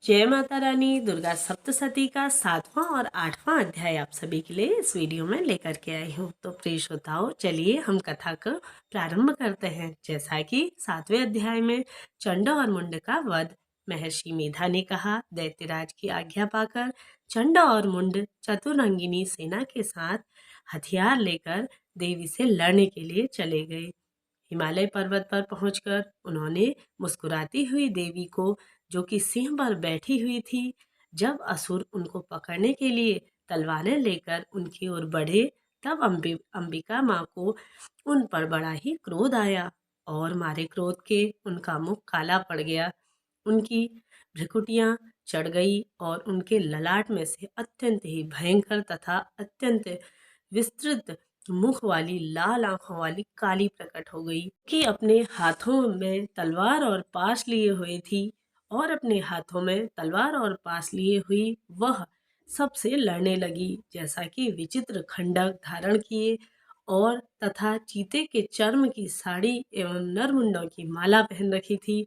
जय माता रानी। दुर्गा सप्तशती का 7वां और 8वां अध्याय आप सभी के लिए इस वीडियो में लेकर के आई हूँ। तो प्रिय श्रोताओं, चलिए हम कथा को प्रारंभ करते हैं। जैसा कि 7वें अध्याय में चंड और मुंड का वध। महर्षि मेधा ने कहा, दैत्यराज की आज्ञा पाकर चंड और मुंड चतुरंगिनी सेना के साथ हथियार लेकर देवी से लड़ने के लिए चले गए। हिमालय पर्वत पर पहुंचकर उन्होंने मुस्कुराती हुई देवी को, जो कि सिंह पर बैठी हुई थी, जब असुर उनको पकड़ने के लिए तलवारें लेकर उनकी ओर बढ़े, तब अंबिका माँ को उन पर बड़ा ही क्रोध आया और मारे क्रोध के उनका मुख काला पड़ गया। उनकी भ्रिकुटियां चढ़ गई और उनके ललाट में से अत्यंत ही भयंकर तथा अत्यंत विस्तृत मुख वाली लाल आंखों वाली काली प्रकट हो गई, कि अपने हाथों में तलवार और पास लिए हुए थी और अपने हाथों में तलवार और पास लिए हुई वह सबसे लड़ने लगी। जैसा कि विचित्र खंडक धारण किए और तथा चीते के चर्म की साड़ी एवं नरमुंडों की माला पहन रखी थी।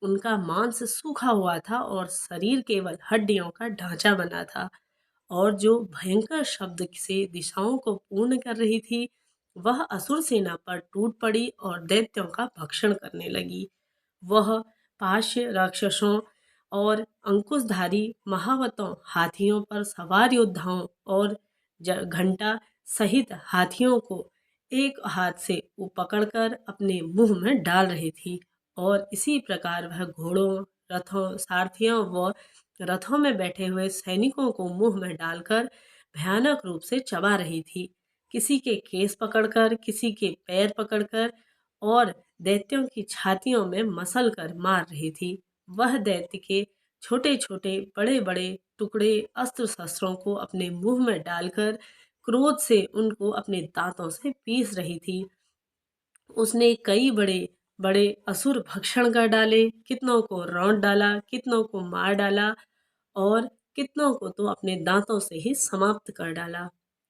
उनका मांस सूखा हुआ था और शरीर केवल हड्डियों का ढांचा बना था, और जो भयंकर शब्द से दिशाओं को पूर्ण कर रही थी, वह असुर सेना पर टूट पड़ी और दैत्यों का भक्षण करने लगी। वह पाश्य राक्षसों और अंकुशधारी महावतों, हाथियों पर सवार योद्धाओं और घंटा सहित हाथियों को एक हाथ से वो पकड़कर अपने मुंह में डाल रही थी, और इसी प्रकार वह घोड़ों, रथों, सारथियों व रथों में बैठे हुए सैनिकों को मुंह में डालकर भयानक रूप से चबा रही थी। किसी के केस पकड़कर, किसी के पैर पकड़कर और दैत्यों की छातियों में मसल कर मार रही थी। वह दैत्य के छोटे छोटे बड़े बड़े टुकड़े अस्त्र शस्त्रों को अपने मुंह में डालकर क्रोध से उनको अपने दांतों से पीस रही थी। उसने कई बड़े बड़े असुर भक्षण कर डाले, कितनों को रौंद डाला, कितनों को मार डाला और कितनों को तो अपने दांतों से ही समाप्त कर डाला।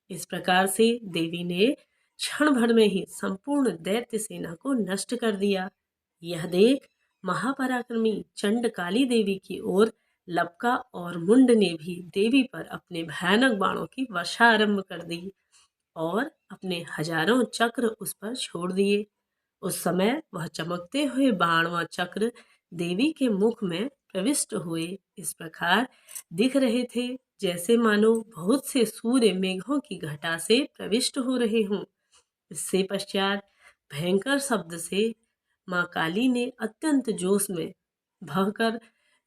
इस प्रकार से देवी ने क्षण भर में ही संपूर्ण दैत्य सेना को नष्ट कर दिया। यह देख महापराक्रमी चंड काली देवी की ओर लपका और मुंड ने भी देवी पर अपने भयानक बाणों की वर्षा आरंभ कर दी और अपने हजारों चक्र उस पर छोड़ दिए। उस समय वह चमकते हुए बाण व चक्र देवी के मुख में प्रविष्ट हुए इस प्रकार दिख रहे थे, जैसे मानो बहुत से सूर्य मेघों की घटा से प्रविष्ट हो रहे हों। इससे पश्चात भयंकर शब्द से माँ काली ने अत्यंत जोश में भयंकर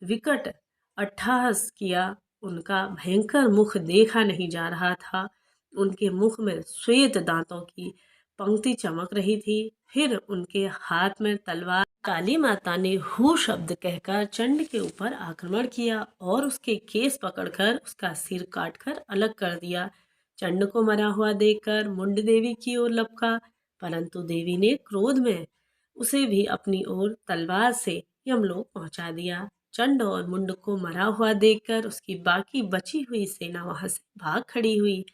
विकट अट्टहास किया। उनका भयंकर मुख देखा नहीं जा रहा था। उनके मुख में श्वेत दांतों की पंक्ति चमक रही थी। फिर उनके हाथ में तलवार। काली माता ने हू शब्द कहकर चंड के ऊपर आक्रमण किया और उसके केस पकड़कर उसका सिर काटकर अलग कर दिया। चंड को मरा हुआ देखकर मुंड देवी की ओर लपका, परंतु देवी ने क्रोध में उसे भी अपनी ओर तलवार से यमलोक पहुंचा दिया। चंड और मुंड को मरा हुआ देखकर उसकी बाकी बची हुई सेना वहां से भाग खड़ी हुई।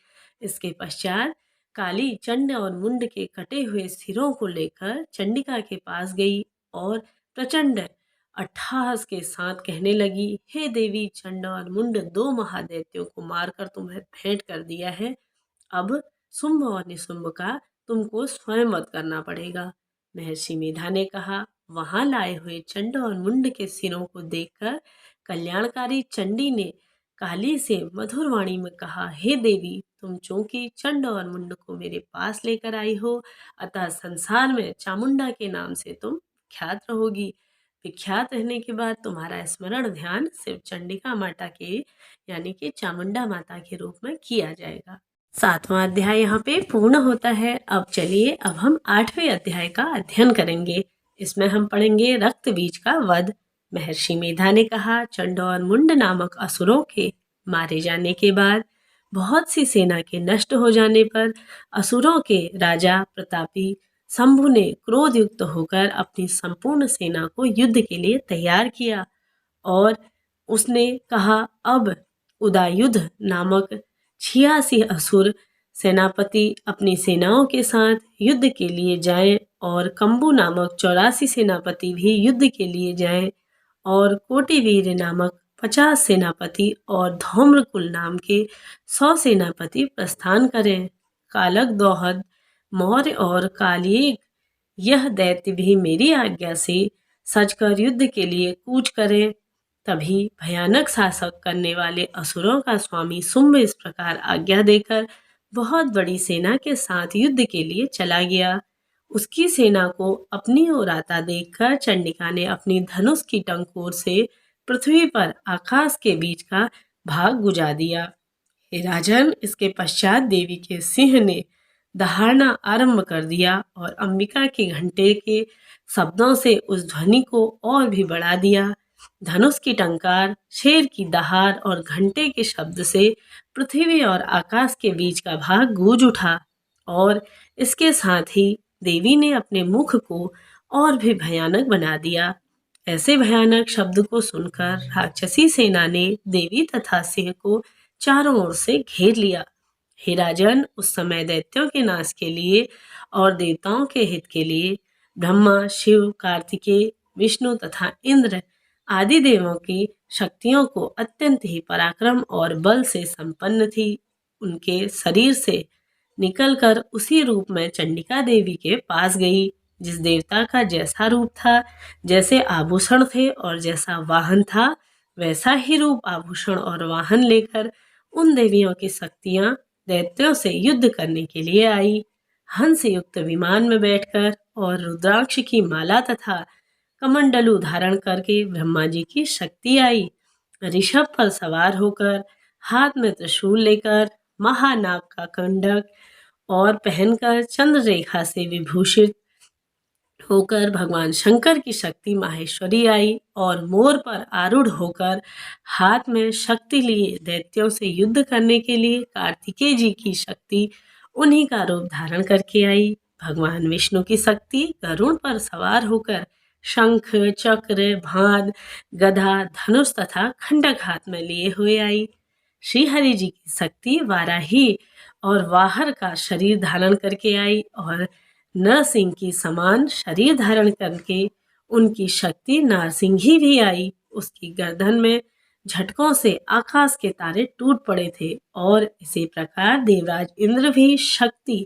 इसके पश्चात काली चंड और मुंड के कटे हुए सिरों को लेकर चंडिका के पास गई और प्रचंड अट्टहास के साथ कहने लगी, हे देवी, चंड और मुंड दो महादैत्यों को मारकर तुम्हें भेंट कर दिया है। अब शुंभ और निशुंभ का तुमको स्वयं वध करना पड़ेगा। महर्षि मेधा ने कहा, वहां लाए हुए चंड और मुंड के सिरों को देखकर कल्याणकारी चंडी ने काली से मधुर वाणी में कहा, हे देवी, तुम चूंकि चंड और मुंड को मेरे पास लेकर आई हो, अतः संसार में चामुंडा के नाम से तुम विख्यात रहोगी। विख्यात रहने के बाद तुम्हारा स्मरण ध्यान सिर्फ चंडिका माता के यानी कि चामुंडा माता के रूप में किया जाएगा। 7वां अध्याय यहाँ पे पूर्ण होता है। अब चलिए, अब हम 8वें अध्याय का अध्ययन करेंगे। इसमें हम पढ़ेंगे रक्त बीज का वध। महर्षि मेधा ने कहा, चंड और मुंड नामक असुरों के मारे जाने के बाद, बहुत सी सेना के नष्ट हो जाने पर असुरों के राजा प्रतापी शंभु ने क्रोध युक्त होकर अपनी संपूर्ण सेना को युद्ध के लिए तैयार किया और उसने कहा, अब उदायुध नामक 86 असुर सेनापति अपनी सेनाओं के साथ युद्ध के लिए जाएं और कंबु नामक 84 सेनापति भी युद्ध के लिए जाएं और कोटिवीर नामक 50 सेनापति और धौम्रकुल नाम के 100 सेनापति प्रस्थान करें। कालक दोहद, मौर्य और कालियेग यह दैत्य भी मेरी आज्ञा से सजकर युद्ध के लिए कूच करें। तभी भयानक शासक करने वाले असुरों का स्वामी शुंभ इस प्रकार आज्ञा देकर बहुत बड़ी सेना के साथ युद्ध के लिए चला गया। उसकी सेना को अपनी ओर आता देखकर चंडिका ने अपनी धनुष की टंकोर से पृथ्वी पर आकाश के बीच का भाग गुजा दिया। हे राजन, इसके पश्चात देवी के सिंह ने दहाड़ना आरंभ कर दिया और अंबिका के घंटे के शब्दों से उस ध्वनि को और भी बढ़ा दिया। धनुष की टंकार, शेर की दहाड़ और घंटे के शब्द से पृथ्वी और आकाश के बीच का भाग गूंज उठा और इसके साथ ही देवी ने अपने मुख को और भी भयानक बना दिया। ऐसे भयानक शब्द को सुनकर राक्षसी सेना ने देवी तथा सिंह को चारों ओर से घेर लिया। हे राजन, उस समय दैत्यों के नाश के लिए और देवताओं के हित के लिए ब्रह्मा, शिव, कार्तिकेय, विष्णु तथा इंद्र आदि देवों की शक्तियों को अत्यंत ही पराक्रम और बल से संपन्न थी। उनके शरीर से निकलकर उसी रूप में चंडिका देवी के पास गई। जिस देवता का जैसा रूप था, जैसे आभूषण थे और जैसा वाहन था, वैसा ही रूप, आभूषण और वाहन लेकर उन देवियों की शक्तियां दैत्यों से युद्ध करने के लिए आई। हंस युक्त विमान में बैठकर और रुद्राक्ष की माला तथा कमंडलू धारण करके ब्रह्मा जी की शक्ति आई। ऋषभ पर सवार होकर, हाथ में त्रिशूल लेकर, महानाग का कंडक और पहनकर, चंद्र रेखा से विभूषित होकर भगवान शंकर की शक्ति माहेश्वरी आई और मोर पर आरूढ़ होकर हाथ में शक्ति लिए दैत्यों से युद्ध करने के लिए कार्तिकेय जी की शक्ति उन्हीं का रूप धारण करके आई। भगवान विष्णु की शक्ति गरुड़ पर सवार होकर शंख, चक्र, भाद, गदा, धनुष तथा खंडक हाथ में लिए हुए आई। श्री हरि जी की शक्ति वाराही और वाहर का शरीर धारण करके आई और नरसिंह की समान शरीर धारण करके उनकी शक्ति नारसिंही भी आई। उसकी गर्दन में झटकों से आकाश के तारे टूट पड़े थे और इसी प्रकार देवराज इंद्र भी शक्ति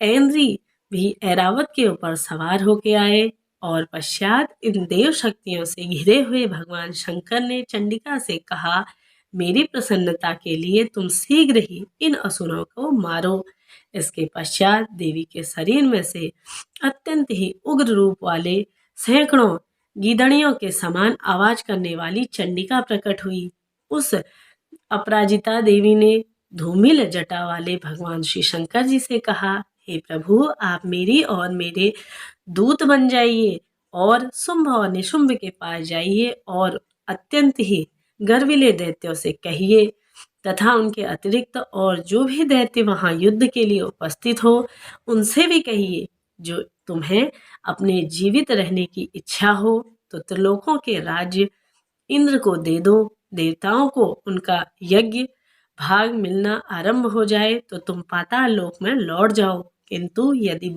ऐन्द्री भी ऐरावत के ऊपर सवार होके आए और पश्चात इन देव शक्तियों से घिरे हुए भगवान शंकर ने चंडिका से कहा, मेरी प्रसन्नता के लिए तुम शीघ्र ही इन असुरों को मारो। इसके पश्चात देवी के शरीर में से अत्यंत ही उग्र रूप वाले सैकड़ों गीदड़ियों के समान आवाज करने वाली चंडिका प्रकट हुई। उस अपराजिता देवी ने धूमिल जटा वाले भगवान श्री शंकर जी से कहा, हे प्रभु, आप मेरी और मेरे दूत बन जाइए और शुंभ और निशुंभ के पास जाइए और अत्यंत ही गर्विले दैत्यों से कहिए तथा उनके अतिरिक्त और जो भी दैत्य वहां युद्ध के लिए उपस्थित हो उनसे भी कहिए, जो तुम्हें अपने जीवित रहने की इच्छा हो तो त्रिलोकों के राज्य इंद्र को दे दो। देवताओं को उनका यज्ञ भाग मिलना आरंभ हो जाए तो तुम पाताल लोक में लौट जाओ, किंतु यदि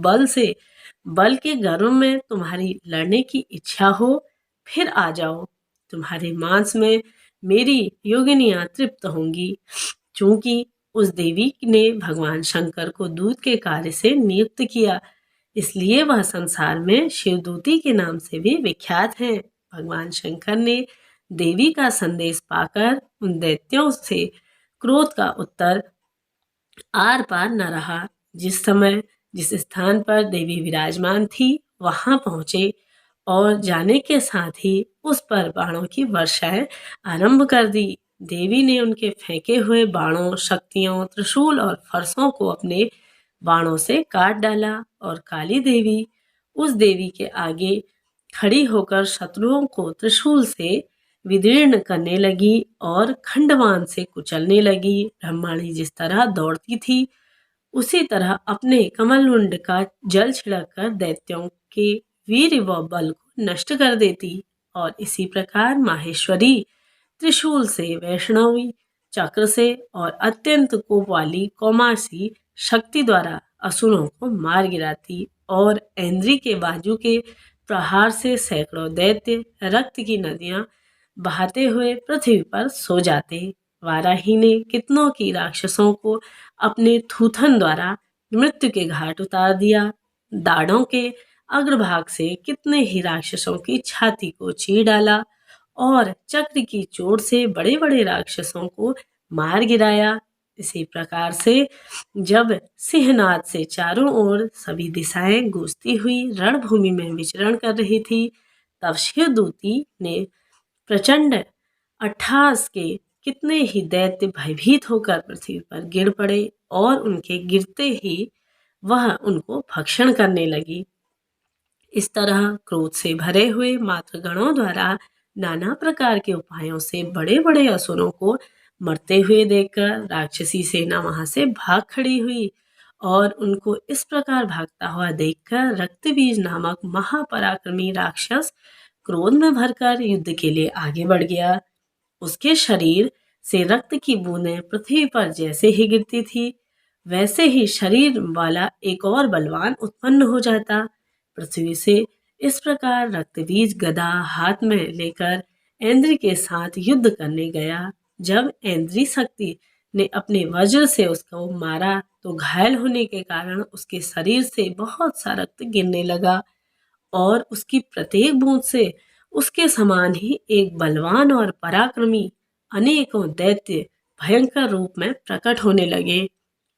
बल के गर्व में तुम्हारी लड़ने की इच्छा हो फिर आ जाओ। तुम्हारे मांस में मेरी योगिनियां तृप्त होंगी। चूंकि उस देवी ने भगवान शंकर को दूत के कार्य से नियुक्त किया, इसलिए वह संसार में शिवदूती के नाम से भी विख्यात हैं। भगवान शंकर ने देवी का संदेश पाकर उन दैत्यों से क्रोध का उत्तर आर पार न रहा। जिस समय जिस स्थान पर देवी विराजमान थी वहां पहुंचे और जाने के साथ ही उस पर बाणों की वर्षाएं आरंभ कर दी। देवी ने उनके फेंके हुए बाणों, शक्तियों, त्रिशूल और फरसों को अपने बाणों से काट डाला और काली देवी उस देवी के आगे खड़ी होकर शत्रुओं को त्रिशूल से विदीर्ण करने लगी और खंडवान से कुचलने लगी। ब्रह्माणी जिस तरह दौड़ती थी उसी तरह अपने कमलमुंड का जल छिड़ककर दैत्यों के वीर व बल को नष्ट कर देती और इसी प्रकार माहेश्वरी त्रिशूल से, वैष्णवी चक्र से और अत्यंत कोप वाली कौमासी शक्ति द्वारा असुरों को मार गिराती और ऐन्द्री के बाजू के प्रहार से सैकड़ों दैत्य रक्त की नदियां बहाते हुए पृथ्वी पर सो जाते। वाराही ने कितनों की राक्षसों को अपने थूथन द्वारा मृत्यु के घाट उतार दिया। दाढ़ों के अग्रभाग से कितने ही राक्षसों की छाती को चीर डाला और चक्र की चोट से बड़े बड़े राक्षसों को मार गिराया। इसी प्रकार से जब सिंहनाद से चारों ओर सभी दिशाएं गूंजती हुई रणभूमि में विचरण कर रही थी, तब शिवदूती ने प्रचंड अट्टहास के कितने ही दैत्य भयभीत होकर पृथ्वी पर गिर पड़े और उनके गिरते ही वह उनको भक्षण करने लगी। इस तरह क्रोध से भरे हुए मातृगणों द्वारा नाना प्रकार के उपायों से बड़े बड़े असुरों को मरते हुए देखकर राक्षसी सेना वहां से भाग खड़ी हुई और उनको इस प्रकार भागता हुआ देखकर रक्तबीज नामक महापराक्रमी राक्षस क्रोध में भरकर युद्ध के लिए आगे बढ़ गया। उसके शरीर से रक्त की बूंदें पृथ्वी पर जैसे ही गिरती थी, वैसे ही शरीर वाला एक और बलवान उत्पन्न हो जाता। पृथ्वी से इस प्रकार रक्तबीज गदा हाथ में लेकर ऐन्द्री के साथ युद्ध करने गया। जब ऐन्द्री शक्ति ने अपने वज्र से उसको मारा तो घायल होने के कारण उसके शरीर से बहुत सा रक्त गिरने लगा और उसकी प्रत्येक बूंद से उसके समान ही एक बलवान और पराक्रमी अनेकों दैत्य भयंकर रूप में प्रकट होने लगे।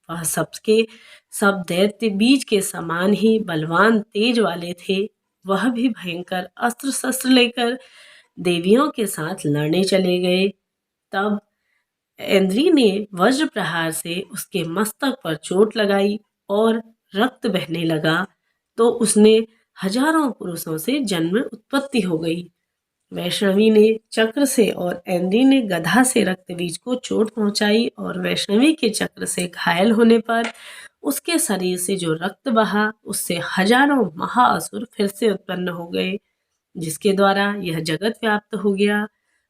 वह सबके सब दैत्य बीज के समान ही बलवान तेज वाले थे। वह भी भयंकर अस्त्र शस्त्र लेकर देवियों के साथ लड़ने चले गए। तब ऐन्द्री ने वज्र प्रहार से उसके मस्तक पर चोट लगाई और रक्त बहने लगा, तो उसने हजारों पुरुषों से जन्म उत्पत्ति हो गई। वैष्णवी ने चक्र से और ऐन्द्री ने गधा से रक्तबीज को चोट पहुंचाई और वैष्णवी के चक्र से घायल होने पर उसके शरीर से जो रक्त बहा उससे हजारों महाअसुर फिर से उत्पन्न हो गए, जिसके द्वारा यह जगत व्याप्त हो गया।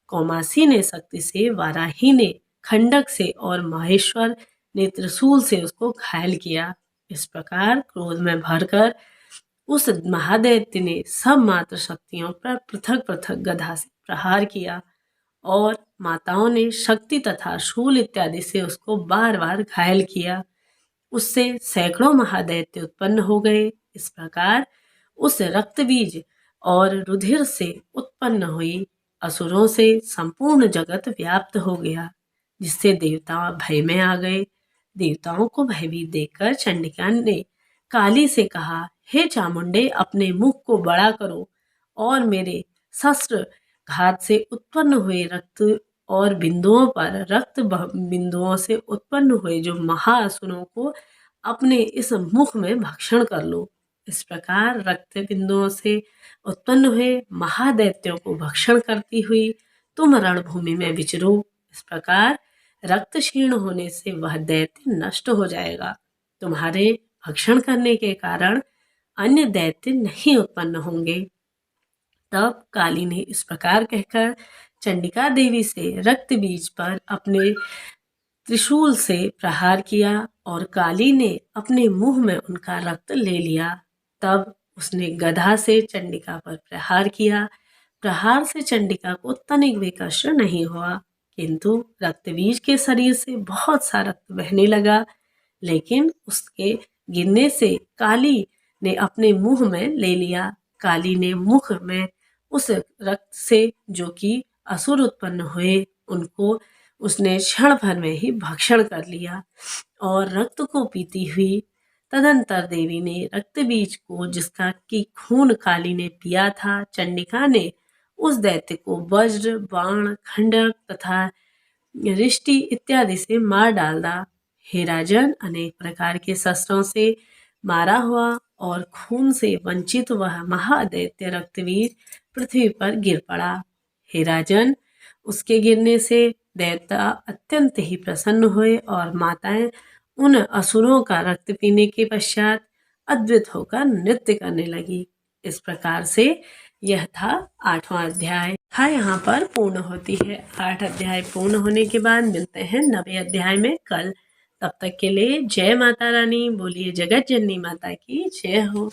कौमासी ने शक्ति से, वाराही ने खंडक से और माहेश्वर ने त्रिशूल से उसको घायल किया। इस प्रकार क्रोध में भरकर उस महादैत्य ने सब मात्र शक्तियों पर पृथक पृथक गदा से प्रहार किया और माताओं ने शक्ति तथा शूल इत्यादि से उसको बार बार घायल किया। उससे सैकड़ों महादैत्य उत्पन्न हो गए। इस प्रकार उस रक्तबीज और रुधिर से उत्पन्न हुई असुरों से संपूर्ण जगत व्याप्त हो गया, जिससे देवता भय में आ गए। देवताओं को भयभीत देखकर चंडिका ने काली से कहा, हे चामुंडे, अपने मुख को बड़ा करो और मेरे शस्त्र घात से उत्पन्न हुए रक्त और बिंदुओं पर रक्त बिंदुओं से उत्पन्न हुए जो महाअसुरों को अपने इस मुख में भक्षण कर लो। इस प्रकार रक्त बिंदुओं से उत्पन्न हुए महादैत्यों को भक्षण करती हुई तुम रणभूमि में विचरो। इस प्रकार रक्त क्षीण होने से वह दैत्य नष्ट हो जाएगा। तुम्हारे भक्षण करने के कारण अन्य दैत्य नहीं उत्पन्न होंगे। तब काली ने इस प्रकार कहकर चंडिका देवी से रक्त बीज पर अपने त्रिशूल से प्रहार किया और काली ने अपने मुंह में उनका रक्त ले लिया। तब उसने गदा से चंडिका पर प्रहार किया। प्रहार से चंडिका को तनिक भी कष्ट नहीं हुआ, किंतु रक्तबीज के शरीर से बहुत सा रक्त बहने लगा। लेकिन उसके गिरने से काली ने अपने मुंह में ले लिया। काली ने मुख में उस रक्त से जो कि असुर उत्पन्न हुए उनको उसने क्षण भर में ही भक्षण कर लिया और रक्त को पीती हुई तदंतर देवी ने रक्त बीज को, जिसका कि खून काली ने पिया था, चंडिका ने उस दैत्य को वज्र, बाण, खंडक तथा रिष्टि इत्यादि से मार डाला। हे राजन, अनेक प्रकार के शस्त्रों से मारा हुआ और खून से वंचित वह महादैत्य रक्तवीर पृथ्वी पर गिर पड़ा। हे राजन, उसके गिरने से देवता अत्यंत ही प्रसन्न हुए और माताएं उन असुरों का रक्त पीने के पश्चात अद्भुत होकर नृत्य करने लगी। इस प्रकार से यह था 8वां अध्याय। हाँ, यहाँ पर पूर्ण होती है। 8 अध्याय पूर्ण होने के बाद मिलते हैं 9वें अध्याय में कल। तब तक के लिए जय माता रानी। बोलिए जगत जननी माता की जय हो।